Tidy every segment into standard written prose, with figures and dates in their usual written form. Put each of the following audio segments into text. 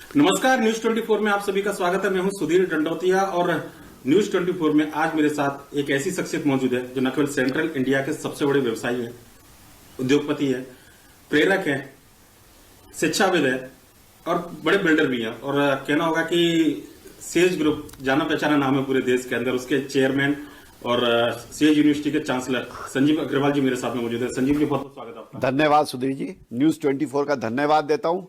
नमस्कार, न्यूज 24 में आप सभी का स्वागत है। मैं हूं सुधीर डंडौतिया और न्यूज 24 में आज मेरे साथ एक ऐसी शख्सियत मौजूद है जो न केवल सेंट्रल इंडिया के सबसे बड़े व्यवसायी है, उद्योगपति है, प्रेरक है, शिक्षाविद है और बड़े बिल्डर भी हैं। और कहना होगा कि सेज ग्रुप जाना पहचाना नाम है पूरे देश के अंदर। उसके चेयरमैन और सेज यूनिवर्सिटी के चांसलर संजीव अग्रवाल जी मेरे साथ में मौजूद है। संजीव जी, बहुत बहुत स्वागत है आपका। धन्यवाद सुधीर जी, न्यूज 24 का धन्यवाद देता हूं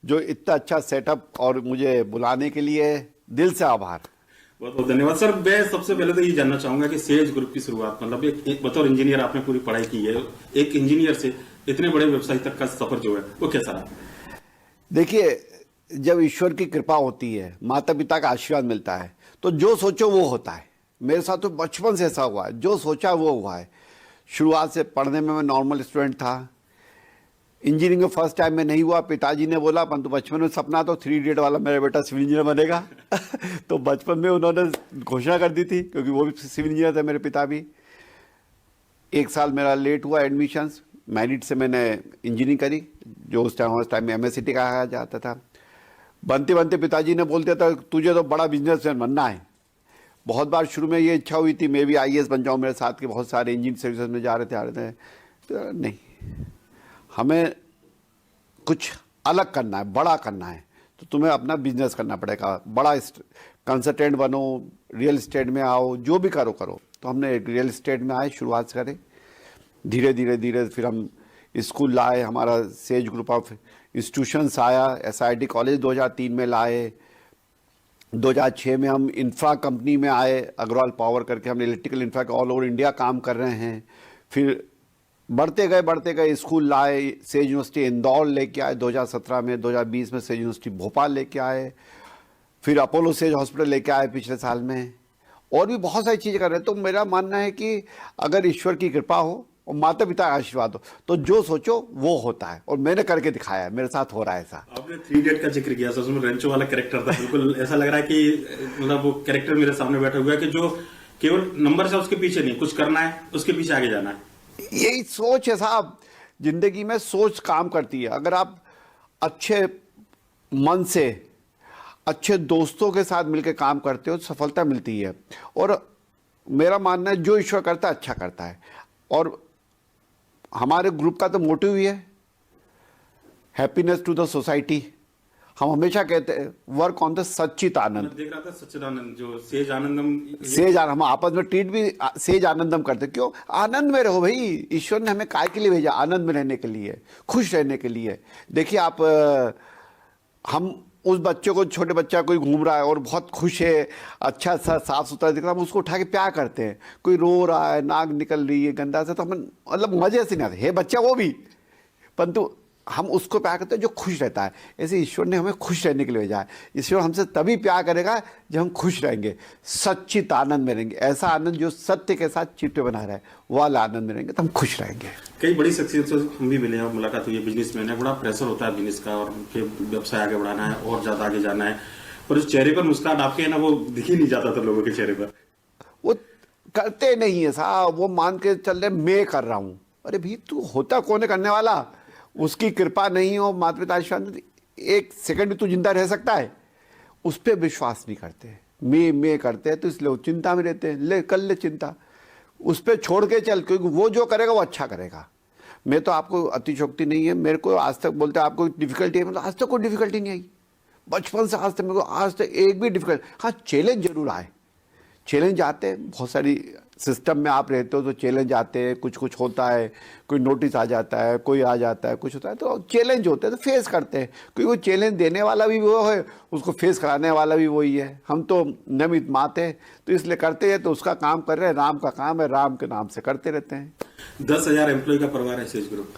जो इतना अच्छा सेटअप और मुझे बुलाने के लिए दिल से आभार। बहुत बहुत धन्यवाद सर। मैं सबसे पहले तो ये जानना चाहूंगा कि सेज ग्रुप की शुरुआत, मतलब एक बतौर इंजीनियर आपने पूरी पढ़ाई की है, एक इंजीनियर से इतने बड़े व्यवसायी तक का सफर जो है वो कैसा रहा? देखिए, जब ईश्वर की कृपा होती है, माता पिता का आशीर्वाद मिलता है, तो जो सोचो वो होता है। मेरे साथ तो बचपन से ऐसा हुआ है, जो सोचा वो हुआ है। शुरुआत से पढ़ने में मैं नॉर्मल स्टूडेंट था। इंजीनियरिंग में फर्स्ट टाइम में नहीं हुआ। पिताजी ने बोला, परंतु बचपन में सपना तो 3 इडियट वाला मेरा बेटा सिविल इंजीनियर बनेगा। तो बचपन में उन्होंने घोषणा कर दी थी, क्योंकि वो भी सिविल इंजीनियर थे, मेरे पिता भी। 1 साल मेरा लेट हुआ एडमिशन्स। मेरिट से मैंने इंजीनियरिंग करी, जो उस टाइम में MSc कहा जाता था। बनते बनते पिताजी ने बोलते था, तुझे तो बड़ा बिजनेसमैन बनना है। बहुत बार शुरू में ये इच्छा हुई थी मैं भी IAS बन जाऊँ। मेरे साथ के बहुत सारे इंजीनियरिंग सर्विसेज में जा रहे थे तो नहीं, हमें कुछ अलग करना है, बड़ा करना है, तो तुम्हें अपना बिजनेस करना पड़ेगा। बड़ा कंसल्टेंट बनो, रियल एस्टेट में आओ, जो भी करो। तो हमने रियल एस्टेट में आए, शुरुआत से करें। धीरे धीरे फिर हम स्कूल लाए, हमारा सेज ग्रुप ऑफ इंस्टीट्यूशंस आया। SIT कॉलेज 2003 में लाए। 2006 में हम इंफ्रा कंपनी में आए, अग्रवाल पावर करके। हम इलेक्ट्रिकल इंफ्रा के ऑल ओवर इंडिया काम कर रहे हैं। फिर बढ़ते गए स्कूल लाए। सेज यूनिवर्सिटी इंदौर लेके आए 2017 में। 2020 में सेज यूनिवर्सिटी भोपाल लेके आए। फिर अपोलो सेज हॉस्पिटल लेके आए पिछले साल में। और भी बहुत सारी चीज़ें कर रहे हैं। तो मेरा मानना है कि अगर ईश्वर की कृपा हो और माता पिता का आशीर्वाद हो तो जो सोचो वो होता है, और मैंने करके दिखाया है। मेरे साथ हो रहा है ऐसा। आपने 3 इडियट का जिक्र किया, उसमें रेंचो वाला कैरेक्टर था। बिल्कुल ऐसा लग रहा है कि मतलब वो कैरेक्टर मेरे सामने बैठा हुआ है कि जो केवल नंबर से उसके पीछे नहीं, कुछ करना है उसके पीछे आगे जाना है। यही सोच है साहब। जिंदगी में सोच काम करती है। अगर आप अच्छे मन से, अच्छे दोस्तों के साथ मिलकर काम करते हो तो सफलता मिलती है। और मेरा मानना है जो ईश्वर करता है अच्छा करता है। और हमारे ग्रुप का तो मोटिव ही है, हैप्पीनेस टू द सोसाइटी। हम हमेशा कहते हैं वर्क ऑन द सच्चित आनंद। देख रहा था सच्चिदानंद, जो सेज आनंदम। हम आपस में ट्रीट भी सेज आनंदम करते। क्यों? आनंद में रहो भाई। ईश्वर ने हमें काय के लिए भेजा? आनंद में रहने के लिए, खुश रहने के लिए। देखिए आप, हम उस बच्चे को, छोटे बच्चा कोई घूम रहा है और बहुत खुश है, अच्छा सा साफ सुथरा दिख रहा है, हम उसको उठा के प्यार करते हैं। कोई रो रहा है, नाक निकल रही है गंदा से, तो हमें मतलब मजे से नहीं आते। हे बच्चा वो भी, परंतु हम उसको प्यार करते हैं जो खुश रहता है। ऐसे ईश्वर ने हमें खुश रहने के लिए भेजा है। ईश्वर हमसे तभी प्यार करेगा जब हम खुश रहेंगे, सच्चित आनंद में रहेंगे। ऐसा आनंद जो सत्य के साथ चिपटे बना रहा है, वो वाला आनंद में रहेंगे तो हम खुश रहेंगे। कई बड़ी शख्सियत से हम भी मिले हैं, मुलाकात हुई है। बिजनेसमैन है, बड़ा प्रेशर होता है बिजनेस का, और उनके व्यवसाय आगे बढ़ाना है और ज्यादा आगे जाना है, पर उस चेहरे पर मुस्कुराहट आपके है ना, वो दिख ही नहीं जाता था लोगों के चेहरे पर। वो करते नहीं है साहब। वो मान के चल रहे मैं कर रहा हूँ। अरे भाई, तू होता कौन है करने वाला? उसकी कृपा नहीं हो, माता पिता आशीर्वाद, एक सेकंड भी तू जिंदा रह सकता है? उस पर विश्वास नहीं करते। मैं करते हैं तो इसलिए वो चिंता में रहते हैं। ले कर ले चिंता, उस पर छोड़ के चल, क्योंकि वो जो करेगा वो अच्छा करेगा। मैं तो आपको अतिशोक्ति नहीं है, मेरे को आज तक बोलते हैं आपको डिफिकल्टी है, मतलब आज तक कोई डिफिकल्टी नहीं आई। बचपन से आज तक मेरे को आज तक एक भी डिफिकल्ट, हाँ चैलेंज जरूर आए। चैलेंज आते हैं, बहुत सारी सिस्टम में आप रहते हो तो चैलेंज आते हैं। कुछ होता है, कोई नोटिस आ जाता है, कोई आ जाता है, कुछ होता है, तो चैलेंज होते हैं तो फेस करते हैं। क्योंकि वो चैलेंज देने वाला भी वो है, उसको फेस कराने वाला भी वही है। हम तो नियमित मात है, तो इसलिए करते हैं, तो उसका काम कर रहे हैं। राम का काम है, राम के नाम से करते रहते हैं। 10,000 एम्प्लॉय का परिवार है सेज ग्रुप,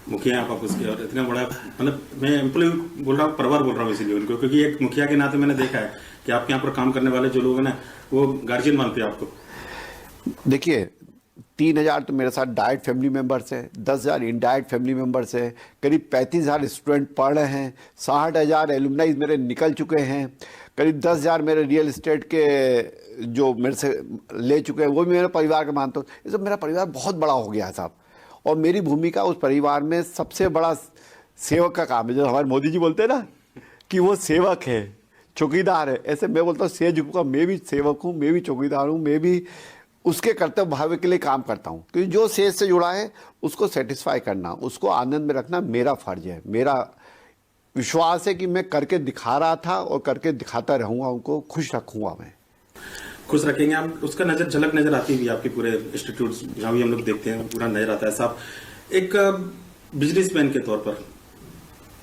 मुखिया आप उसके, और इतना बड़ा, मतलब मैं एम्प्लॉय बोल रहा हूँ, परिवार बोल रहा हूँ इसीलिए उनको, क्योंकि एक मुखिया के नाते मैंने देखा है कि आपके यहाँ पर काम करने वाले जो लोग हैं ना, वो गार्जियन मानते हैं आपको। देखिए, 3,000 तो मेरे साथ डायरेक्ट फैमिली मेंबर्स हैं, 10,000 इनडायरेक्ट फैमिली मेंबर्स हैं, करीब 35,000 स्टूडेंट पढ़ रहे हैं, 60,000 एलुमनाइज मेरे निकल चुके हैं, करीब 10,000 मेरे रियल एस्टेट के जो मेरे से ले चुके हैं वो भी मेरे परिवार के मानता हूँ। ये सब मेरा परिवार बहुत बड़ा हो गया है साहब। और मेरी भूमिका उस परिवार में सबसे बड़ा सेवक का काम है, जो हमारे मोदी जी बोलते हैं ना कि वो सेवक है, चौकीदार है। ऐसे मैं बोलता हूँ सेज का मैं भी सेवक हूँ, मैं भी चौकीदार हूँ, मैं भी उसके कर्तव्य भाव के लिए काम करता हूँ। क्योंकि जो सेज से जुड़ा है उसको सेटिस्फाई करना, उसको आनंद में रखना मेरा फर्ज है। मेरा विश्वास है कि मैं करके दिखा रहा था और करके दिखाता रहूँगा, उनको खुश रखूँगा मैं। खुश रखेंगे आप, उसका झलक नजर आती हुई आपके पूरे इंस्टीट्यूट जहाँ भी हम लोग देखते हैं पूरा नजर आता है। साहब, एक बिजनेसमैन के तौर पर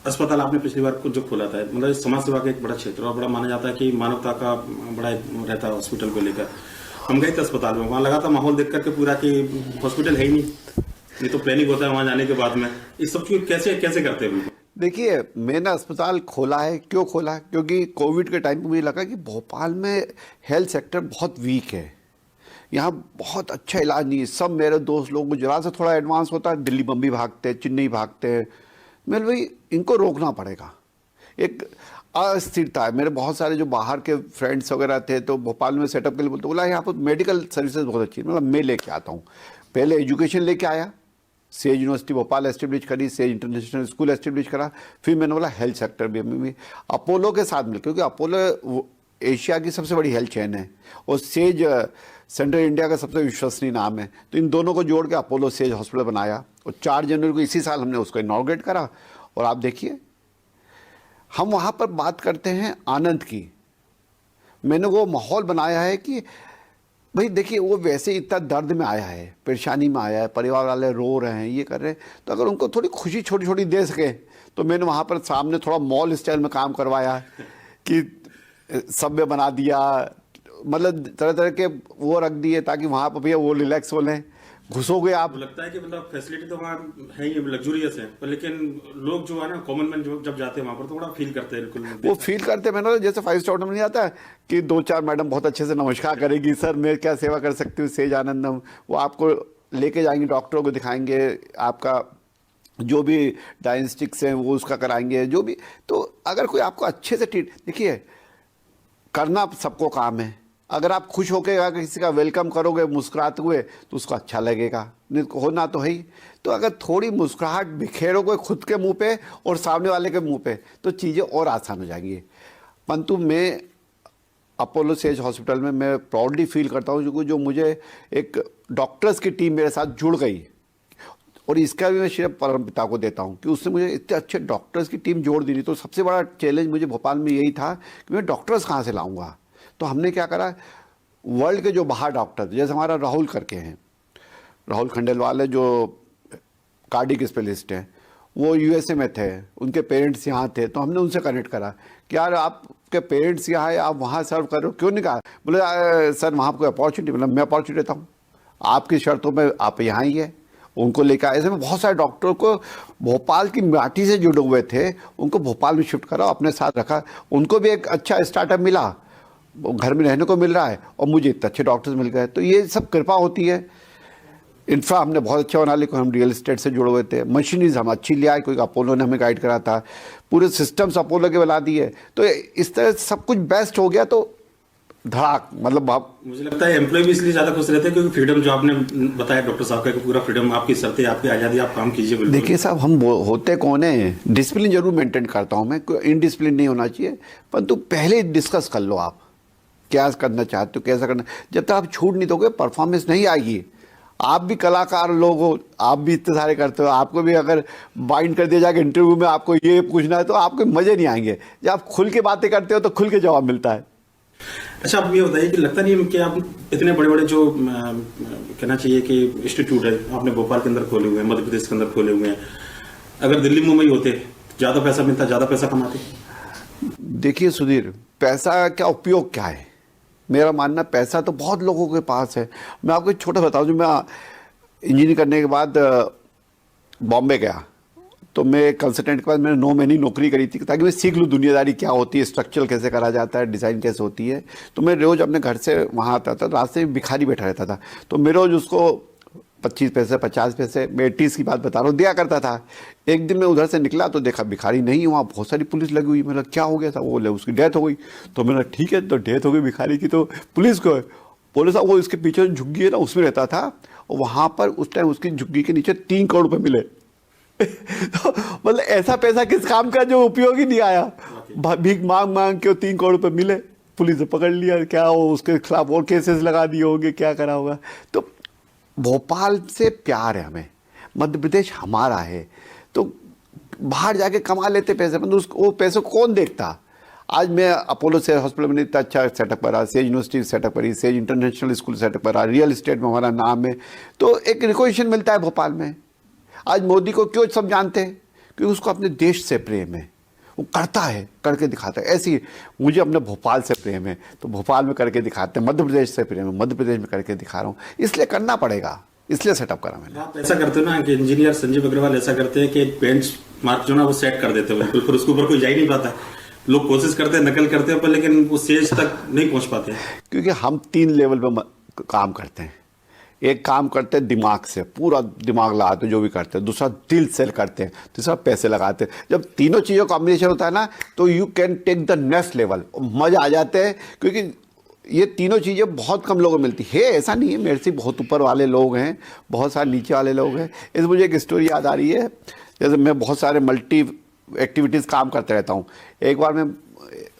अस्पताल आपने पिछली बार जो खोला था, मतलब समाज सेवा का एक बड़ा क्षेत्र और बड़ा माना जाता है कि मानवता का बड़ा रहता है हॉस्पिटल को लेकर। हम गए थे अस्पताल में, वहां लगा था माहौल देख करके पूरा कि हॉस्पिटल है ही नहीं तो प्लानिंग होता है वहां जाने के बाद में। इस सब चीज कैसे कैसे करते हैं? देखिए, मैंने अस्पताल खोला है, क्यों खोला? क्योंकि कोविड के टाइम पे मुझे लगा कि भोपाल में हेल्थ सेक्टर बहुत वीक है, यहाँ बहुत अच्छा इलाज नहीं है। सब मेरे दोस्त लोग गुजरात से थोड़ा एडवांस होता है, दिल्ली बम्बई भागते हैं, चेन्नई भागते हैं। मैंने भाई इनको रोकना पड़ेगा। एक अस्थिरता है। मेरे बहुत सारे जो बाहर के फ्रेंड्स वगैरह थे तो भोपाल में सेटअप के लिए बोलते, बोला यहाँ पर मेडिकल सर्विसेज बहुत अच्छी है। मतलब मैं लेके आता हूँ, पहले एजुकेशन लेके आया, सेज यूनिवर्सिटी भोपाल एस्टेब्लिश करी, सेज इंटरनेशनल स्कूल एस्टेब्लिश करा। फिर मैंने बोला हेल्थ सेक्टर भी अपोलो के साथ मिल, क्योंकि अपोलो एशिया की सबसे बड़ी हेल्थ चेन है और सेज सेंट्रल इंडिया का सबसे विश्वसनीय नाम है। तो इन दोनों को जोड़ के अपोलो सेज हॉस्पिटल बनाया और 4 जनवरी को इसी साल हमने उसको इनॉग्रेट करा। और आप देखिए, हम वहाँ पर बात करते हैं आनंद की। मैंने वो माहौल बनाया है कि भाई देखिए, वो वैसे इतना दर्द में आया है, परेशानी में आया है, परिवार वाले रो रहे हैं, ये कर रहे हैं, तो अगर उनको थोड़ी खुशी छोटी छोटी दे सके तो मैंने वहाँ पर सामने थोड़ा मॉल स्टाइल में काम करवाया कि सबवे बना दिया, मतलब तरह तरह के वो रख दिए ताकि वहाँ पर भैया वो रिलैक्स हो लें। घुसोगे आप, लगता है कि मतलब फैसिलिटी तो वहाँ है ही लग्जूरियस है, पर लेकिन लोग जो है ना कॉमन मैन जो जब जाते हैं वहाँ पर तो बड़ा फील करते हैं। बिल्कुल वो फील करते हैं। मैंने जैसे 5 स्टार होटल में नहीं आता है कि 2-4 मैडम बहुत अच्छे से नमस्कार करेगी, सर मैं क्या सेवा कर सकती हूँ, सेज आनंदम। वो आपको लेके जाएंगे, डॉक्टरों को दिखाएंगे, आपका जो भी डायग्नोस्टिक्स हैं वो उसका कराएंगे, जो भी। तो अगर कोई आपको अच्छे से ट्रीट, देखिए करना सबको काम है। अगर आप खुश होकर अगर किसी का वेलकम करोगे मुस्कुराते हुए तो उसको अच्छा लगेगा, नहीं होना तो है ही। तो अगर थोड़ी मुस्कुराहट बिखेरोगे खुद के मुंह पे और सामने वाले के मुंह पे तो चीज़ें और आसान हो जाएंगी। परंतु मैं अपोलो सेज हॉस्पिटल में मैं प्राउडली फील करता हूँ क्योंकि जो मुझे एक डॉक्टर्स की टीम मेरे साथ जुड़ गई, और इसका भी मैं श्रेय परम पिता को देता हूँ कि उसने मुझे इतने अच्छे डॉक्टर्स की टीम जोड़ दी। तो सबसे बड़ा चैलेंज मुझे भोपाल में यही था कि मैं डॉक्टर्स कहाँ से लाऊंगा। तो हमने क्या करा, वर्ल्ड के जो बाहर डॉक्टर, जैसे हमारा राहुल करके हैं, राहुल खंडेलवाल है जो कार्डिक स्पेशलिस्ट हैं, वो यूएसए में थे, उनके पेरेंट्स यहाँ थे, तो हमने उनसे कनेक्ट करा कि यार आपके पेरेंट्स यहाँ है, आप वहाँ सर्व करो, क्यों नहीं कहा। बोले सर वहाँ कोई अपॉर्चुनिटी, मतलब मैं अपॉर्चुनिटी देता हूँ, आपकी शर्तों में आप यहाँ ही है। उनको लेकर ऐसे में बहुत सारे डॉक्टरों को भोपाल की माटी से जुड़े हुए थे, उनको भोपाल में शिफ्ट करा, अपने साथ रखा, उनको भी एक अच्छा स्टार्टअप मिला, घर में रहने को मिल रहा है और मुझे इतने अच्छे डॉक्टर्स मिल गए। तो ये सब कृपा होती है। इंफ्रा हमने बहुत अच्छा बना लिया, हम रियल एस्टेट से जुड़े हुए थे, मशीनरीज हम अच्छी ले आए, कोई अपोलो ने हमें गाइड करा था, पूरे सिस्टम्स अपोलो के बना दिए। तो इस तरह सब कुछ बेस्ट हो गया। तो धड़ाक, मतलब आप, मुझे लगता है एम्प्लॉय भी इसलिए ज्यादा खुश रहते हैं क्योंकि फ्रीडम जो आपने बताया डॉक्टर साहब का, पूरा फ्रीडम, आपकी शर्तें, आपकी आजादी, आप काम कीजिए। बिल्कुल देखिए साहब, हम होते कौन है, डिसिप्लिन जरूर मेंटेन करता हूँ मैं, कोई इनडिसिप्लिन नहीं होना चाहिए, परंतु पहले डिस्कस कर लो आप क्या करना चाहते हो, कैसा करना। जब तक आप छूट नहीं दोगे परफॉर्मेंस नहीं आएगी। आप भी कलाकार लोग हो, आप भी इतने सारे करते हो, आपको भी अगर बाइंड कर दिया जाएगा इंटरव्यू में आपको ये पूछना है तो आपको मजे नहीं आएंगे। जब आप खुल के बातें करते हो तो खुल के जवाब मिलता है। अच्छा, आप ये बताइए कि लगता नहीं है कि आप इतने बड़े बड़े जो कहना चाहिए कि इंस्टीट्यूट है आपने भोपाल के अंदर खोले हुए हैं, मध्य प्रदेश के अंदर खोले हुए हैं, अगर दिल्ली मुंबई होते ज्यादा पैसा मिलता, ज्यादा पैसा कमाते? देखिए सुधीर, पैसा क्या, उपयोग क्या है? मेरा मानना, पैसा तो बहुत लोगों के पास है। मैं आपको एक छोटा बताऊं, जो मैं इंजीनियरिंग करने के बाद बॉम्बे गया तो मैं कंसल्टेंट के पास मैंने 9 महीने नौकरी करी थी ताकि मैं सीख लूँ दुनियादारी क्या होती है, स्ट्रक्चरल कैसे करा जाता है, डिज़ाइन कैसे होती है। तो मैं रोज़ अपने घर से वहाँ आता था, रास्ते में भिखारी बैठा रहता था, तो मैं रोज़ उसको 25 पैसे 50 पैसे, मैं 80 की बात बता रहा हूँ, दिया करता था। एक दिन मैं उधर से निकला तो देखा भिखारी नहीं, वहाँ बहुत सारी पुलिस लगी हुई। मतलब क्या हो गया था? वो बोले उसकी डेथ हो गई। तो मैंने ठीक है, तो डेथ हो गई भिखारी की तो पुलिस को है। बोले साहब वो इसके पीछे झुग्गी है ना, उसमें रहता था, और वहाँ पर उस टाइम उसकी झुग्गी के नीचे 3 करोड़ रुपये मिले। तो मतलब ऐसा पैसा किस काम का जो उपयोग ही नहीं आया। भीख मांग मांग के 3 करोड़ रुपए मिले, पुलिस ने पकड़ लिया, क्या हो उसके खिलाफ और केसेस लगा दिए होंगे, क्या करा होगा। तो भोपाल से प्यार है हमें, मध्य प्रदेश हमारा है, तो बाहर जाके कमा लेते पैसे, मतलब उसको वो पैसे को कौन देखता। आज मैं अपोलो से हॉस्पिटल में इतना अच्छा सेटअप करा, सेज यूनिवर्सिटी सेटअप करी, सेज इंटरनेशनल स्कूल सेटअप करा, रियल एस्टेट में हमारा नाम है, तो एक रिकॉग्निशन मिलता है भोपाल में। आज मोदी को क्यों सब जानते हैं, क्योंकि उसको अपने देश से प्रेम है, वो करता है, करके दिखाता है। ऐसी मुझे अपने भोपाल से प्रेम है, तो भोपाल में करके दिखाते हैं। मध्य प्रदेश से प्रेम है, मध्य प्रदेश में करके दिखा रहा हूँ, इसलिए करना पड़ेगा, इसलिए सेटअप करा मैंने। आप ऐसा करते हो ना कि इंजीनियर संजीव अग्रवाल ऐसा करते हैं कि बेंच मार्क जो ना वो सेट कर देते हैं बिल्कुल, फिर उसके ऊपर कोई जा ही नहीं पाता। लोग कोशिश करते हैं, नकल करते हैं, पर लेकिन वो सेज तक नहीं पहुंच पाते। क्योंकि हम 3 लेवल पे काम करते हैं। एक काम करते हैं दिमाग से, पूरा दिमाग लगाते हैं जो भी करते हैं, दूसरा दिल से करते हैं, तीसरा पैसे लगाते हैं। जब तीनों चीज़ों का कॉम्बिनेशन होता है ना, तो you can take the next level, मज़ा आ जाते हैं। क्योंकि ये तीनों चीज़ें बहुत कम लोगों को मिलती है, ऐसा नहीं है, मेरे से बहुत ऊपर वाले लोग हैं, बहुत सारे नीचे वाले लोग हैं। इस मुझे एक स्टोरी याद आ रही है, जैसे मैं बहुत सारे मल्टी एक्टिविटीज़ काम करते रहता हूँ। एक बार मैं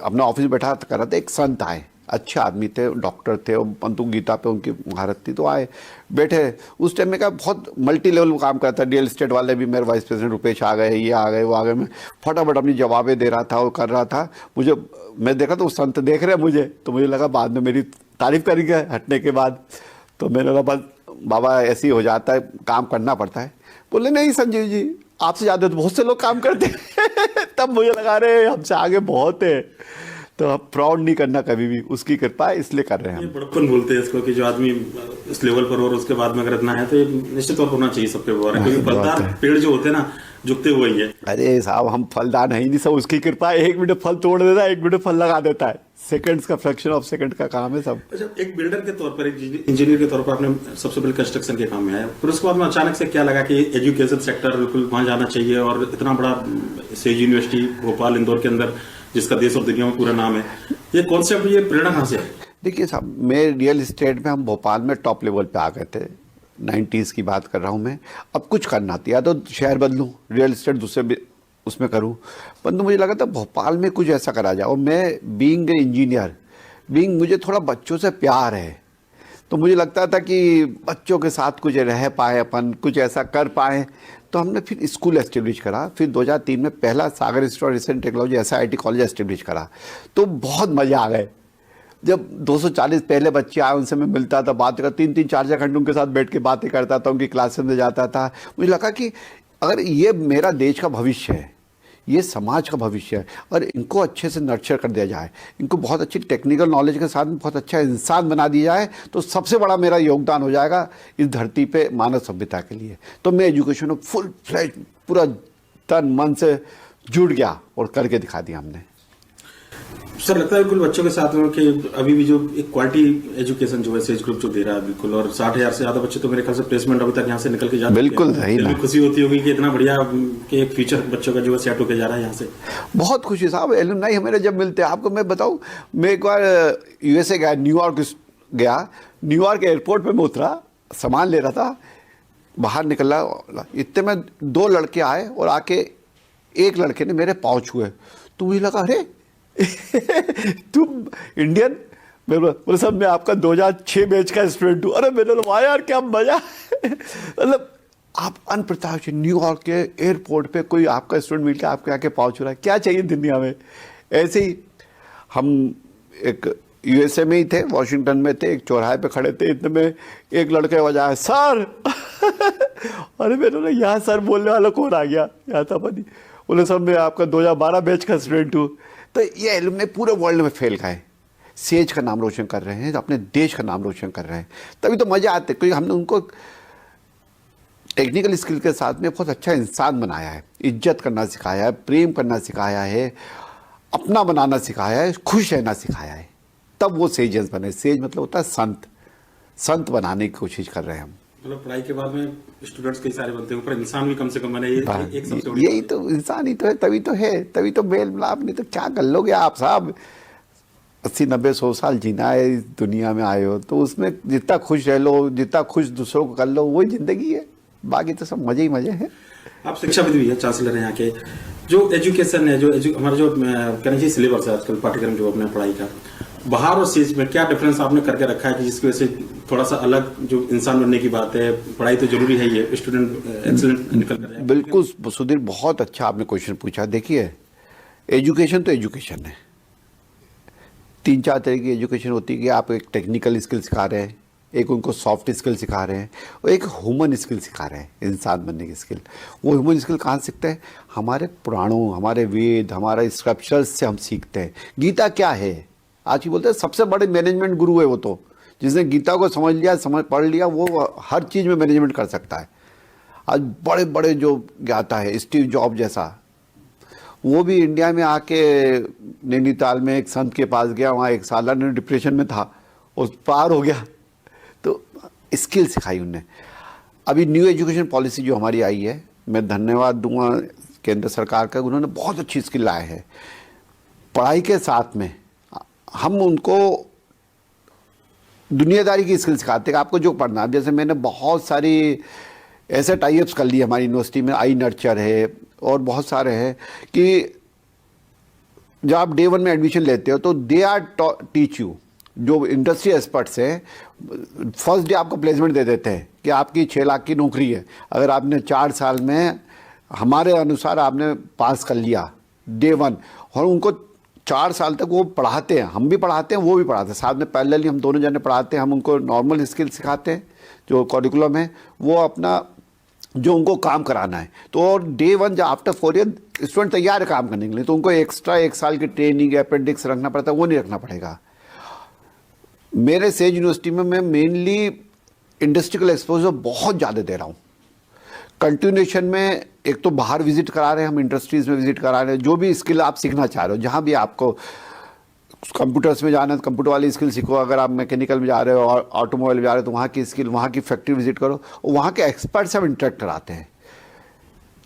अपना ऑफिस बैठा कर रहा था, एक संत आए, अच्छे आदमी थे, डॉक्टर थे, और परंतु गीता पे उनकी महारत थी, तो आए बैठे। उस टाइम में क्या बहुत मल्टी लेवल में काम करता, रियल एस्टेट वाले भी, मेरे वाइस प्रेसिडेंट रुपेश आ गए, ये आ गए, वो आ गए। मैं फटाफट अपनी जवाबें दे रहा था और कर रहा था। मुझे मैं देखा तो उस संत देख रहे हैं मुझे, तो मुझे लगा बाद में मेरी तारीफ करेंगे हटने के बाद, तो मैंने लगा बस बाबा ऐसे ही हो जाता है, काम करना पड़ता है। बोले नहीं संजीव जी, आपसे ज़्यादा तो बहुत से लोग काम करते हैं। तब मुझे लगा रहे हमसे आगे बहुत है, तो आप प्राउड नहीं करना कभी भी, उसकी कृपा है, इसलिए कर रहे हैं ये हम। बड़प्पन बोलते हैं इसको कि जो आदमी इस लेवल पर और उसके बाद में अगर इतना है तो ये निश्चित तौर पर होना चाहिए सबके व्यवहार है, क्योंकि फलदार पेड़ जो होते हैं ना, झुकते हुए ही है। अरे साहब हम फलदार है ही नहीं, सब उसकी कृपा है। 1 मिनट फल तोड़ देता है, 1 मिनट फल लगा देता है, सेकंड्स का फ्रैक्शन ऑफ सेकंड का काम है सब। अच्छा, एक बिल्डर के तौर पर, एक इंजीनियर के तौर पर आपने सबसे पहले कंस्ट्रक्शन के काम में आया, फिर उसके बाद में अचानक से क्या लगा कि एजुकेशन सेक्टर बिल्कुल वहां जाना चाहिए, और इतना बड़ा सेज यूनिवर्सिटी भोपाल इंदौर के अंदर, जिसका देश और दुनिया में पूरा नाम है, ये कॉन्सेप्ट, ये प्रेरणा कहाँ से है? देखिए साहब, मैं रियल एस्टेट में हम भोपाल में टॉप लेवल पे आ गए थे, 90s की बात कर रहा हूँ मैं। अब कुछ करना था, या तो शहर बदलूँ, रियल एस्टेट दूसरे उसमें करूँ, परंतु मुझे लगा था भोपाल में कुछ ऐसा करा जाए। और मैं बीइंग इंजीनियर, मुझे थोड़ा बच्चों से प्यार है, तो मुझे लगता था कि बच्चों के साथ कुछ रह पाए अपन, कुछ ऐसा कर पाए। तो हमने फिर स्कूल एस्टेब्लिश करा, फिर 2003 में पहला Sagar institute of research and technology SIT college establish करा। तो बहुत मज़ा आ गए। जब 240 पहले बच्चे आए, उनसे मैं मिलता था, बात करता, 3-3, 4-4 घंटे उनके साथ बैठ के बातें करता था, उनकी क्लासेस में जाता था। मुझे लगा कि अगर ये मेरा देश का भविष्य है, ये समाज का भविष्य है, और इनको अच्छे से नर्चर कर दिया जाए, इनको बहुत अच्छी टेक्निकल नॉलेज के साथ में बहुत अच्छा इंसान बना दिया जाए, तो सबसे बड़ा मेरा योगदान हो जाएगा इस धरती पे मानव सभ्यता के लिए। तो मैं एजुकेशन में फुल फ्लैश, पूरा तन मन से जुड़ गया और करके दिखा दिया हमने। सर, लगता है बिल्कुल बच्चों के साथ में कि अभी भी जो एक क्वालिटी एजुकेशन जो है सेज ग्रुप जो दे रहा है बिल्कुल, और 60,000 से ज्यादा बच्चे तो मेरे ख्याल से प्लेसमेंट अभी तक यहाँ से निकल के जा, बिल्कुल सही ना, खुशी होती होगी कि इतना बढ़िया कि एक फ्यूचर बच्चों का जो है सेट होकर जा रहा है यहाँ से। बहुत खुशी साहब, एलुमनाई हमारे जब मिलते हैं, आपको मैं बताऊं, मैं एक बार USA गया, न्यूयॉर्क गया, न्यूयॉर्क एयरपोर्ट पे मैं उतरा, सामान ले रहा था, बाहर निकला, इतने में 2 लड़के आए और आके एक लड़के ने मेरे पाँव छुए, तो मुझे लगा अरे तुम इंडियन? बोले सर मैं आपका 2006 बैच का स्टूडेंट हूँ। अरे मैंने बोला यार क्या मजा मतलब आप अनप्रत्याशित न्यूयॉर्क के एयरपोर्ट पे कोई आपका स्टूडेंट मिल के आपके आके पाँव छू रहा है, क्या चाहिए दुनिया में। ऐसे ही हम एक USA में ही थे, वॉशिंगटन में थे, एक चौराहे पे खड़े थे, इतने में एक लड़के बजाया सर अरे मैंने बोला यहाँ सर बोलने वाला कौन आ गया, यहाँ था पता नहीं। बोले सर मैं आपका 2012 बैच का स्टूडेंट हूँ। तो ये एलुमनाई पूरे वर्ल्ड में फैल गए, सेज का नाम रोशन कर रहे हैं, अपने देश का नाम रोशन कर रहे हैं, तभी तो मजा आते, क्योंकि हमने उनको टेक्निकल स्किल के साथ में बहुत अच्छा इंसान बनाया है, इज्जत करना सिखाया है, प्रेम करना सिखाया है, अपना बनाना सिखाया है, खुश रहना सिखाया है, तब वो सेजेंस बने। सेज मतलब होता है संत बनाने की कोशिश कर रहे हैं हम। मतलब पढ़ाई के बाद में स्टूडेंट्स कई सारे बनते हैं, पर इंसान भी कम से कम बने, ये एक सबसे बड़ी यही तो इंसान ही तो है, तभी तो मेल मिलाप, नहीं तो क्या कर लोगे आप साहब। 80-90-100 साल जीना है, इस दुनिया में आए हो तो उसमें जितना खुश रह लो, जितना खुश दूसरों को कर लो, वही जिंदगी है, बाकी तो सब मजे ही मजे हैं। आप शिक्षाविद भी है, चांसलर हैं यहाँ के, जो एजुकेशन है, हमारा जो कहना चाहिए सिलेबस है आजकल, पाठ्यक्रम जो अपने पढ़ाई का, बाहर और सीज में क्या डिफरेंस आपने करके रखा है कि जिसकी वजह से थोड़ा सा अलग जो इंसान बनने की बात है, पढ़ाई तो जरूरी है, ये स्टूडेंट एक्सीलेंट निकल कर जाए। बिल्कुल सुधीर, बहुत अच्छा आपने क्वेश्चन पूछा। देखिए, एजुकेशन तो एजुकेशन है। 3-4 तरह की एजुकेशन होती है कि आप एक टेक्निकल स्किल सिखा रहे हैं, एक उनको सॉफ्ट स्किल सिखा रहे हैं, और एक ह्यूमन स्किल सिखा रहे हैं, इंसान बनने की स्किल। वो ह्यूमन स्किल कहाँ सीखते हैं? हमारे पुराणों, हमारे वेद, हमारे स्क्रिप्चर्स से हम सीखते हैं। गीता क्या है? आज की बोलते हैं सबसे बड़े मैनेजमेंट गुरु है वो, तो जिसने गीता को समझ लिया, पढ़ लिया, वो हर चीज़ में मैनेजमेंट कर सकता है। आज बड़े बड़े जो ज्ञाता है, स्टीव जॉब जैसा, वो भी इंडिया में आके नैनीताल में एक संत के पास गया, वहाँ एक सालाना डिप्रेशन में था, उस पार हो गया। तो स्किल सिखाई उनने। अभी न्यू एजुकेशन पॉलिसी जो हमारी आई है, मैं धन्यवाद दूंगा केंद्र सरकार का, उन्होंने बहुत अच्छी स्किल लाए हैं। पढ़ाई के साथ में हम उनको दुनियादारी की स्किल सिखाते हैं, आपको जो पढ़ना है। जैसे मैंने बहुत सारी ऐसे टाइप्स कर लिए हमारी यूनिवर्सिटी में, आई नर्चर है और बहुत सारे हैं, कि जब आप डे 1 में एडमिशन लेते हो तो दे आर टीच यू, जो इंडस्ट्री एक्सपर्ट्स हैं, फर्स्ट डे आपको प्लेसमेंट दे देते हैं कि आपकी 6 लाख की नौकरी है। अगर आपने 4 साल में हमारे अनुसार आपने पास कर लिया डे 1, और उनको 4 साल तक वो पढ़ाते हैं, हम भी पढ़ाते हैं, वो भी पढ़ाते हैं, साथ में पैरेलली हम दोनों जने पढ़ाते हैं। हम उनको नॉर्मल स्किल सिखाते हैं, जो करिकुलम है वो अपना जो उनको काम कराना है। तो और डे 1 जब आफ्टर 4 ईयर स्टूडेंट तैयार है काम करने के लिए, तो उनको एक्स्ट्रा 1 साल की ट्रेनिंग, अपेंडिक्स रखना पड़ता है, वो नहीं रखना पड़ेगा। मेरे सेज यूनिवर्सिटी में मैं मेनली इंडस्ट्रियल एक्सपोजर बहुत ज़्यादा दे रहा हूँ। कंटिन्यूएशन में एक तो बाहर विजिट करा रहे हैं, हम इंडस्ट्रीज़ में विजिट करा रहे हैं। जो भी स्किल आप सीखना चाह रहे हो, जहाँ भी आपको कंप्यूटर्स में जाना है तो कंप्यूटर वाली स्किल सीखो, अगर आप मैकेनिकल में जा रहे हो और ऑटोमोबाइल में जा रहे हो तो वहाँ की स्किल, वहाँ की फैक्ट्री विजिट करो, और वहाँ के एक्सपर्ट से हम इंटरेक्ट कराते हैं।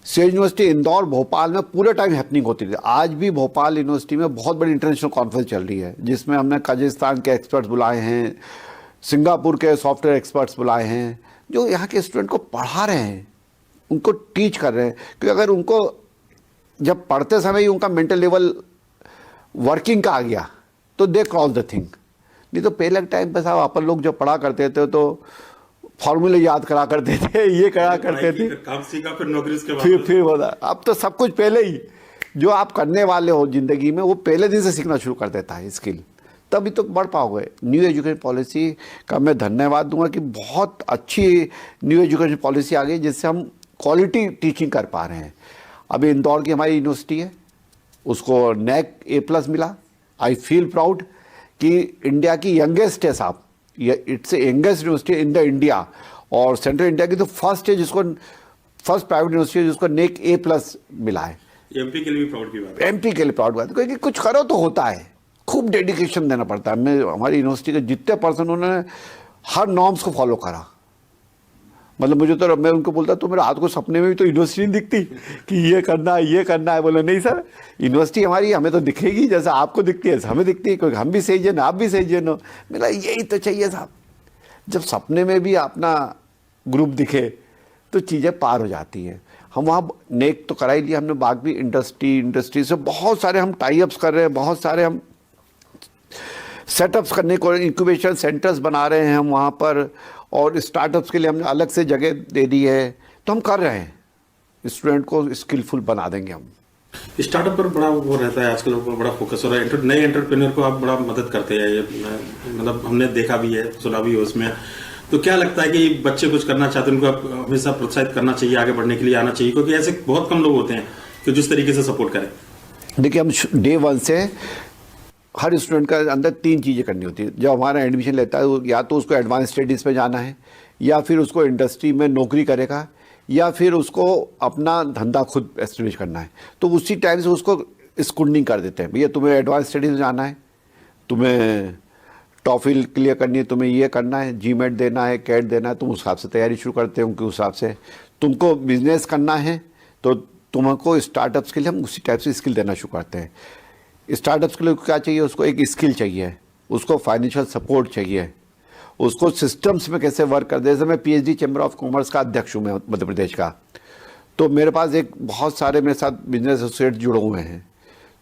सेज यूनिवर्सिटी इंदौर, भोपाल में पूरे टाइम हैपनिंग होती थी। आज भी भोपाल यूनिवर्सिटी में बहुत बड़ी इंटरनेशनल कॉन्फ्रेंस चल रही है, जिसमें हमने कजाकिस्तान के एक्सपर्ट्स बुलाए हैं, सिंगापुर के सॉफ्टवेयर एक्सपर्ट्स बुलाए हैं, जो यहाँ के स्टूडेंट को पढ़ा रहे हैं, उनको टीच कर रहे हैं। क्योंकि अगर उनको जब पढ़ते समय ही उनका मेंटल लेवल वर्किंग का आ गया तो दे क्रॉस द थिंग। नहीं तो पहले टाइम पे साहब अपन लोग जब पढ़ा करते थे तो फॉर्मूले याद करा करते थे, ये करा करते थे, काम सीखा, फिर नौकरी के बाद फिर होता। अब तो सब कुछ पहले ही, जो आप करने वाले हो जिंदगी में वो पहले दिन से सीखना शुरू कर देता है स्किल, तभी तो बढ़ पाओगे। न्यू एजुकेशन पॉलिसी का मैं धन्यवाद दूंगा कि बहुत अच्छी न्यू एजुकेशन पॉलिसी आ गई, जिससे हम क्वालिटी टीचिंग कर पा रहे हैं। अभी इंदौर की हमारी यूनिवर्सिटी है, उसको NAC A+ मिला। आई फील प्राउड कि इंडिया की यंगेस्ट है साहब, it's youngest university in the India, और सेंट्रल इंडिया की तो फर्स्ट है जिसको, फर्स्ट प्राइवेट यूनिवर्सिटी है जिसको NAC A+ मिला है। MP के लिए भी प्राउड की बात है। MP के लिए प्राउड बात है, क्योंकि कुछ करो तो होता है, खूब डेडिकेशन देना पड़ता है। मैं हमारी यूनिवर्सिटी के जितने पर्सन, उन्होंने हर नॉर्म्स को फॉलो करा। मतलब मुझे तो, मैं उनको बोलता तो मेरे हाथ को सपने में भी तो यूनिवर्सिटी नहीं दिखती कि ये करना है, ये करना है। बोले नहीं सर, यूनिवर्सिटी हमारी हमें तो दिखेगी जैसा आपको दिखती है, हमें दिखती है, क्योंकि हम भी सही जन, आप भी सही जन हो। मेरा यही तो चाहिए साहब, जब सपने में भी अपना ग्रुप दिखे तो चीज़ें पार हो जाती हैं। हम वहाँ NAC तो करा ही लिया हमने, बाकी इंडस्ट्री से बहुत सारे हम टाई अप्स कर रहे हैं, बहुत सारे हम सेटअप्स करने को, इंक्यूबेशन सेंटर्स बना रहे हैं हम वहाँ पर, और स्टार्टअप्स के लिए हमने अलग से जगह दे दी है। तो हम कर रहे हैं, स्टूडेंट को स्किलफुल बना देंगे हम। स्टार्टअप पर बड़ा वो रहता है आजकल, बड़ा फोकस हो रहा है। नए एंटरप्रेन्योर को आप बड़ा मदद करते हैं, ये मतलब हमने देखा भी है, सुना भी है उसमें। तो क्या लगता है कि बच्चे कुछ करना चाहते हैं, उनको आप हमेशा प्रोत्साहित करना चाहिए, आगे बढ़ने के लिए आना चाहिए, क्योंकि ऐसे बहुत कम लोग होते हैं कि जिस तरीके से सपोर्ट करें। देखिए, हम डे 1 से हर स्टूडेंट का अंदर 3 चीज़ें करनी होती है। जब हमारा एडमिशन लेता है, या तो उसको एडवांस स्टडीज़ पे जाना है, या फिर उसको इंडस्ट्री में नौकरी करेगा, या फिर उसको अपना धंधा खुद एस्टेब्लिश करना है। तो उसी टाइम से उसको स्क्रूटनिंग कर देते हैं, भैया तुम्हें एडवांस स्टडीज़ में जाना है, तुम्हें टॉफिल क्लियर करनी है, तुम्हें ये करना है, GMAT देना है, CAT देना है, तुम उस हिसाब से तैयारी शुरू करते हैं। उनके हिसाब से तुमको बिजनेस करना है तो तुमको स्टार्टअप्स के लिए हम उसी टाइप से स्किल देना शुरू करते हैं। स्टार्टअप्स के लिए क्या चाहिए? उसको एक स्किल चाहिए, उसको फाइनेंशियल सपोर्ट चाहिए, उसको सिस्टम्स में कैसे वर्क कर दे। जैसे मैं PhD चैम्बर ऑफ कॉमर्स का अध्यक्ष हूँ मैं मध्य प्रदेश का, तो मेरे पास एक बहुत सारे मेरे साथ बिजनेस एसोसिएट जुड़े हुए हैं,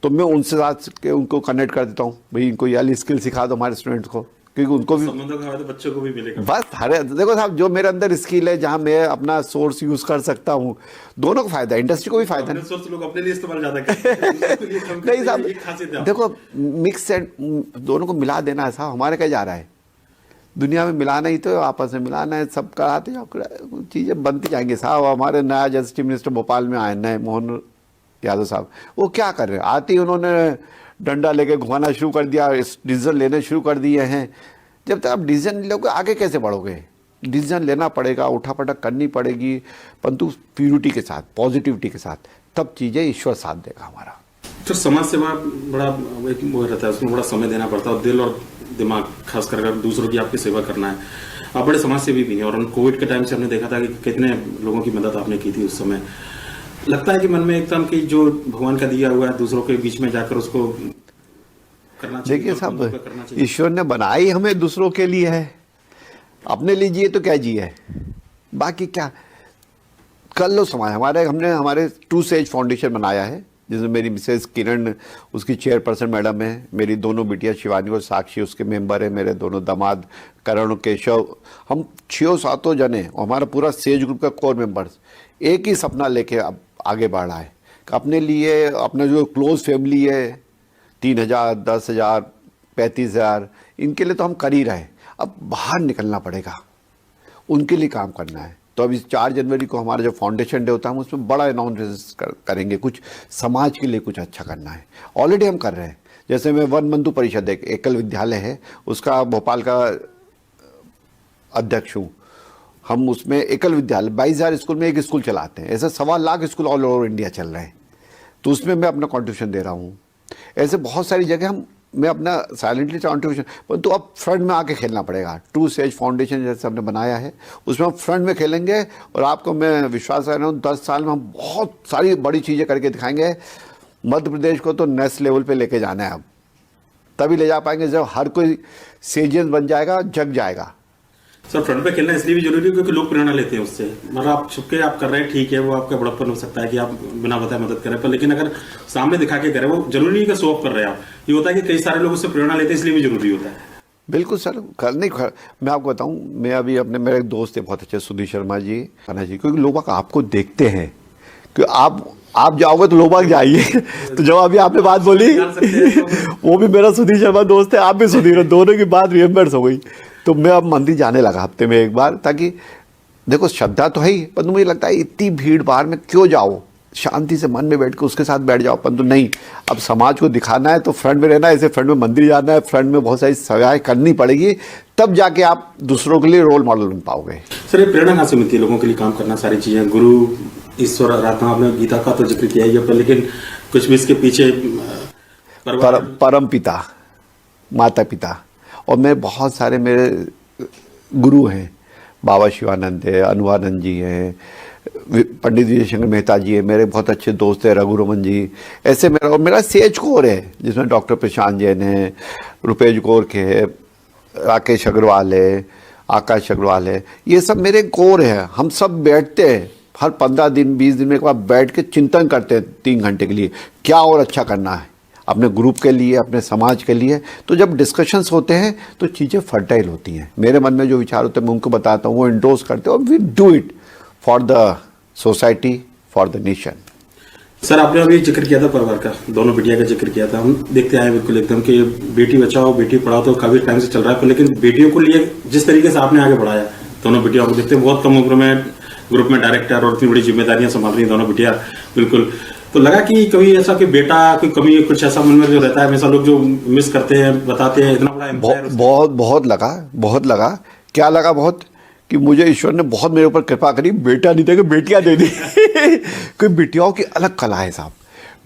तो मैं उनसे साथ के उनको कनेक्ट कर देता हूँ, भाई इनको ये वाली स्किल सिखा दो हमारे स्टूडेंट्स को, क्योंकि उनको भी संबंधों का तो बच्चों को भी मिलेगा। बस हरे देखो साहब, जो मेरे अंदर स्किल है, जहाँ मैं अपना सोर्स यूज कर सकता हूँ, दोनों को फायदा है, इंडस्ट्री को भी फायदा है। सोर्स लोग अपने लिए इस्तेमाल ज्यादा करते हैं, दूसरों के लिए कम करते नहीं हैं, साहब, ये खासियत है। देखो मिक्स एंड दोनों को मिला देना है साहब, हमारे क्या जा रहा है, दुनिया में मिलाना ही तो आपस में मिलाना है, सब कराते जाओ, चीजें बनती जाएंगी साहब। हमारे नया जस्टिस मिनिस्टर भोपाल में आए नए मोहन यादव साहब, वो क्या कर रहे हैं, आते ही उन्होंने डंडा लेके घुमाना शुरू कर दिया, डिसीजन लेने शुरू कर दिए हैं। जब तक आप डिसीजन लोगे आगे कैसे बढ़ोगे, डिसीजन लेना पड़ेगा, उठापटक करनी पड़ेगी, परंतु प्यूरिटी के साथ, पॉजिटिविटी के साथ, तब चीजें ईश्वर साथ देगा हमारा। तो समाज सेवा बड़ा एक वो रहता है, उसमें बड़ा समय देना पड़ता है, दिल और दिमाग खास कर अगर दूसरों की आपकी सेवा करना है। आप बड़े समाज सेवी भी हैं, और कोविड के टाइम से हमने देखा था कि कितने लोगों की मदद आपने की थी उस समय। लगता है कि मन में एकदम कि जो भगवान का दिया हुआ है दूसरों के बीच में जाकर उसको करना चाहिए। देखिए साहब, ईश्वर ने बनाई हमें दूसरों के लिए है, अपने लिए जिए तो क्या जिए, बाकी क्या कर लो समाज। हमने हमारे टू सेज फाउंडेशन बनाया है, जिसमें मेरी मिसेज किरण उसकी चेयरपर्सन मैडम है, मेरी दोनों बिटिया शिवानी और साक्षी उसके मेंबर है, मेरे दोनों दामाद करण और केशव, हम 6-7 जने और हमारा पूरा सेज ग्रुप का कोर मेंबर्स एक ही सपना लेके अब आगे बढ़ रहा है कि अपने लिए, अपना जो क्लोज फैमिली है 3,000, 10,000, 35,000, इनके लिए तो हम कर ही रहे, अब बाहर निकलना पड़ेगा, उनके लिए काम करना है। तो अब इस 4 जनवरी को हमारा जो फाउंडेशन डे होता है, हम उसमें बड़ा अनाउंस करेंगे, कुछ समाज के लिए कुछ अच्छा करना है। ऑलरेडी हम कर रहे हैं, जैसे मैं वन बंधु परिषद एक एकल विद्यालय है, उसका भोपाल का अध्यक्ष हूँ। हम उसमें एकल विद्यालय 22,000 स्कूल में एक स्कूल चलाते हैं, ऐसे 1.25 lakh school all over India चल रहे हैं, तो उसमें मैं अपना कॉन्ट्रीब्यूशन दे रहा हूँ। ऐसे बहुत सारी जगह मैं अपना साइलेंटली कॉन्ट्रीब्यूशन, परंतु अब फ्रंट में आके खेलना पड़ेगा। टू सेज फाउंडेशन जैसे हमने बनाया है, उसमें हम फ्रंट में खेलेंगे, और आपको मैं विश्वास कर रहा हूँ 10 साल में हम बहुत सारी बड़ी चीज़ें करके दिखाएंगे। मध्य प्रदेश को तो नेक्स्ट लेवल पे लेके जाना है, अब तभी ले जा पाएंगे जब हर कोई सेजियन बन जाएगा, जग जाएगा। सर, फ्रंट पे खेलना इसलिए भी जरूरी है क्योंकि लोग प्रेरणा लेते हैं उससे। मतलब आप छुपके आप कर रहे हैं, ठीक है, वो आपका बड़प्पन हो सकता है कि आप बिना बताए मदद करें, पर लेकिन अगर सामने दिखा के करें, वो जरूरी नहीं कि शो ऑफ कर रहे हैं आप, ये होता है कि कई सारे लोग उससे प्रेरणा लेते हैं, इसलिए भी जरूरी होता है। बिल्कुल सर, मैं आपको बताऊं, मैं अभी अपने, मेरे एक दोस्त है बहुत अच्छे सुधीर शर्मा जी, क्योंकि लोग आपको देखते हैं कि आप जाओगे तो लोग जाइए। तो जब अभी आपने बात बोली, वो भी मेरा सुधीर शर्मा दोस्त है, आप भी सुधीर हो, दोनों की बात रिमेम्बर्स हो गई। तो मैं अब मंदिर जाने लगा हफ्ते में एक बार, ताकि देखो श्रद्धा तो है ही, परंतु मुझे लगता है इतनी भीड़ भाड़ में क्यों जाओ, शांति से मन में बैठ के उसके साथ बैठ जाओ। परंतु नहीं, अब समाज को दिखाना है तो फ्रंट में रहना है, ऐसे फ्रंट में मंदिर जाना है, फ्रंट में बहुत सारी सेवाएं करनी पड़ेगी, तब जाके आप दूसरों के लिए रोल मॉडल बन पाओगे। सर, ये प्रेरणा कहाँ से मिलती है लोगों के लिए काम करना, सारी चीजें, गुरु, ईश्वर, आराधना, आपने गीता का तो जिक्र किया ही है, पर लेकिन कुछ भी इसके पीछे परम पिता, माता पिता, और मैं बहुत सारे मेरे गुरु हैं, बाबा शिवानंद है, अनुवानंद जी हैं, पंडित विजय शंकर मेहता जी है, मेरे बहुत अच्छे दोस्त हैं रघु रमन जी, ऐसे मेरा सेज कोर है, जिसमें डॉक्टर प्रशांत जैन है, रुपेश गोरखे है, राकेश अग्रवाल है, आकाश अग्रवाल है, ये सब मेरे कोर है। हम सब बैठते हैं हर 15 दिन 20 दिन में एक बार बैठ के चिंतन करते हैं 3 घंटे के लिए, क्या और अच्छा करना है अपने ग्रुप के लिए, अपने समाज के लिए। तो जब डिस्कशंस होते हैं तो चीज़ें फर्टाइल होती हैं, मेरे मन में जो विचार होते हैं मैं उनको बताता हूँ, वो इंडोर्स करते हैं, और we do it for the society, for the nation. Sir, आपने अभी जिक्र किया था परिवार का, दोनों बिटिया का जिक्र किया था, हम देखते आए बिल्कुल एकदम कि बेटी बचाओ बेटी पढ़ाओ तो काफी टाइम से चल रहा है, पर लेकिन बेटियों को लिए जिस तरीके से आपने आगे बढ़ाया, दोनों बिटियाओं को देखते हैं बहुत कम उम्र में ग्रुप में डायरेक्टर और इतनी बड़ी जिम्मेदारियां संभाल रही हैं दोनों बिटिया, बिल्कुल। तो लगा कि कभी ऐसा कि बेटा कोई कमी, कुछ ऐसा मन में जो रहता है, हमेशा लोग जो मिस करते हैं, बताते हैं, इतना बड़ा बहुत लगा, क्या लगा बहुत, कि मुझे ईश्वर ने बहुत मेरे ऊपर कृपा करी, बेटा नहीं देगा बेटियां दे दी। कोई बिटियाओं की अलग कला है साहब,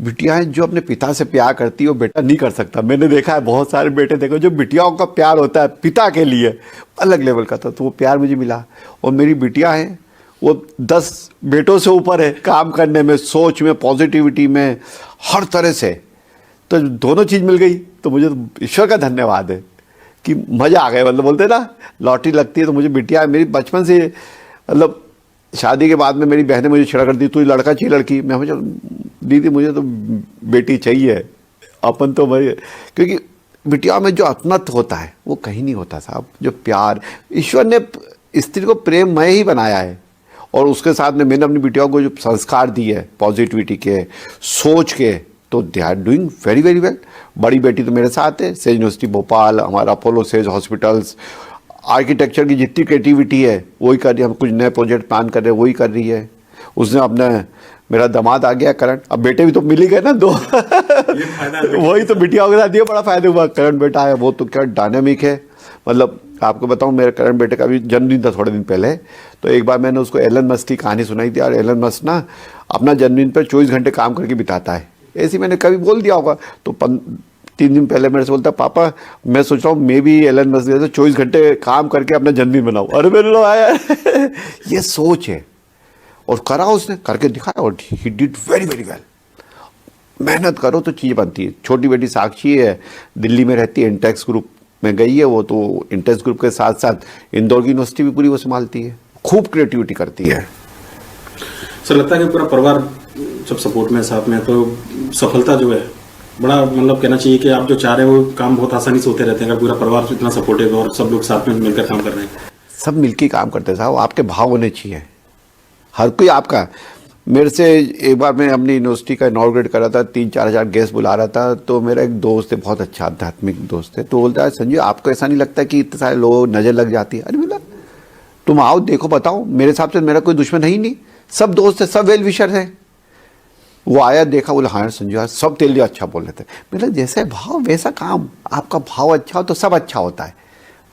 बिटियां जो अपने पिता से प्यार करती है वो बेटा नहीं कर सकता। मैंने देखा है बहुत सारे बेटे देखो, जो बिटियाओं का प्यार होता है पिता के लिए अलग लेवल का था, तो वो प्यार मुझे मिला। और मेरी बिटियां हैं वो 10 बेटों से ऊपर है काम करने में, सोच में, पॉजिटिविटी में, हर तरह से। तो दोनों चीज़ मिल गई, तो मुझे ईश्वर का धन्यवाद है कि मज़ा आ गया। मतलब बोलते हैं ना लॉटरी लगती है, तो मुझे बिटिया मेरी बचपन से, मतलब शादी के बाद में मेरी बहनें मुझे छिड़ा कर दी, तू लड़का चाहिए लड़की। मैं मुझे दीदी मुझे तो बेटी चाहिए। अपन तो भाई, क्योंकि बिटिया में जो अपनत्व होता है वो कहीं नहीं होता साहब। जो प्यार, ईश्वर ने स्त्री को प्रेममय ही बनाया है, और उसके साथ में मैंने अपनी बिटियाओं को जो संस्कार दिए है पॉजिटिविटी के, सोच के, तो they are doing very very well. बड़ी बेटी तो मेरे साथ है, सेज यूनिवर्सिटी भोपाल, हमारा अपोलो सेज हॉस्पिटल्स, आर्किटेक्चर की जितनी क्रिएटिविटी है वही कर रही है। हम कुछ नए प्रोजेक्ट प्लान कर रहे हैं वही कर रही है। उसने अपने, मेरा दामाद आ गया करण, अब बेटे भी तो मिल ही गए ना दो। वही तो बिटिया के साथ ये बड़ा फायदा हुआ। करण बेटा है वो तो क्या डायनामिक है। मतलब आपको बताऊं, मेरे करण बेटे का भी जन्मदिन था थोड़े दिन पहले, तो एक बार मैंने उसको एलन मस्क की कहानी सुनाई थी। यार एलन मस्क ना अपना जन्मदिन पर 24 घंटे काम करके बिताता है। ऐसी मैंने कभी बोल दिया होगा, तो 3 दिन पहले मेरे से बोलता, पापा मैं सोच रहा हूँ मैं भी एलन मस्क जैसे 24 घंटे काम करके अपना जन्मदिन बनाऊँ। अरे मेरे लोग आया ये सोच है, और करा उसने, करके दिखाया, और he did very very well. मेहनत करो तो चीज़ बनती है। छोटी बेटी साक्षी है, दिल्ली में रहती है, इंटेक्स ग्रुप में गई है वो, तो इंटेक्स ग्रुप के साथ साथ इंदौर की यूनिवर्सिटी भी पूरी वो संभालती है। खूब क्रिएटिविटी करती है। सर लगता है कि पूरा परिवार जब सपोर्ट में साथ में, तो सफलता जो है बड़ा, मतलब कहना चाहिए कि आप जो चाह रहे हो वो काम बहुत आसानी से होते रहते हैं, अगर पूरा परिवार इतना सपोर्टिव और सब लोग साथ में मिलकर काम कर रहे हैं। सब मिलकर काम करते हैं साहब, आपके भाव होने चाहिए। हर कोई आपका, मेरे से एक बार मैं अपनी यूनिवर्सिटी का इनॉग्रेट कर रहा था, 3-4 हज़ार गेस्ट बुला रहा था, तो मेरा एक दोस्त है, बहुत अच्छा आध्यात्मिक दोस्त है, तो बोलता है संजय आपको ऐसा नहीं लगता कि इतने सारे लोग नज़र लग जाती है? अरे बोला तुम आओ देखो बताओ, मेरे हिसाब से मेरा कोई दुश्मन है ही नहीं, सब दोस्त है, सब वेल विशर है। वो आया देखा, बोला हाँ संजय सब तेरे लिए अच्छा बोल रहे थे। मेरा जैसे भाव वैसा काम, आपका भाव अच्छा हो तो सब अच्छा होता है।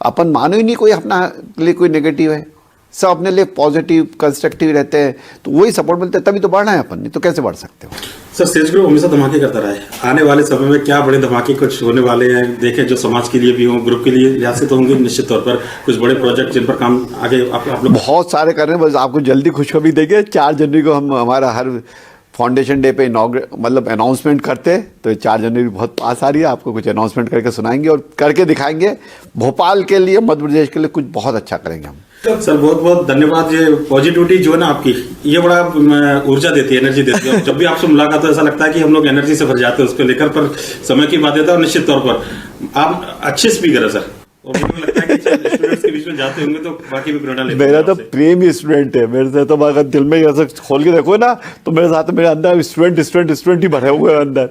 अपन मानो ही नहीं कोई अपना लिए कोई नेगेटिव है, सब अपने लिए पॉजिटिव कंस्ट्रक्टिव रहते हैं, तो वही सपोर्ट मिलता है, तभी तो बढ़ना है अपन, नहीं तो कैसे बढ़ सकते हो। सर सेज ग्रुप हमेशा धमाके करता रहा है, आने वाले समय में क्या बड़े धमाके कुछ होने वाले हैं देखें, जो समाज के लिए भी हो, ग्रुप के लिए लिहाज से तो होंगे निश्चित तौर पर कुछ बड़े प्रोजेक्ट जिन पर काम आगे आप लोग बहुत सारे कर रहे हैं। बस आपको जल्दी खुशखबरी देंगे, 4 जनवरी को हम हमारा हर फाउंडेशन डे पे मतलब अनाउंसमेंट करते हैं, तो 4 जनवरी बहुत पास आ रही है, आपको कुछ अनाउंसमेंट करके सुनाएंगे और करके दिखाएंगे। भोपाल के लिए, मध्य प्रदेश के लिए कुछ बहुत अच्छा करेंगे हम। सर बहुत बहुत धन्यवाद। ये पॉजिटिविटी जो है ना आपकी, ये बड़ा ऊर्जा देती है, एनर्जी देती है। जब भी आपसे मुलाकात हो ऐसा लगता है कि हम लोग एनर्जी से भर जाते हैं उसको लेकर, पर समय की बात है और निश्चित तौर पर आप अच्छे स्पीकर है सर, और मुझे लगता है कि स्टूडेंट्स के बीच में जाते होंगे तो बाकी भी प्रेरणा लेते हैं। मेरा तो प्रेम ही स्टूडेंट है, मेरे से तो अगर दिल में ऐसा खोल के देखो ना, तो मेरे साथ मेरे अंदर स्टूडेंट ही भरे हुए हैं अंदर।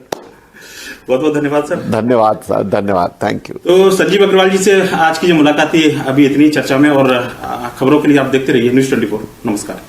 बहुत बहुत धन्यवाद सर। धन्यवाद सर, धन्यवाद, थैंक यू। तो संजीव अग्रवाल जी से आज की जो मुलाकात थी अभी इतनी चर्चा में, और खबरों के लिए आप देखते रहिए News 24। नमस्कार।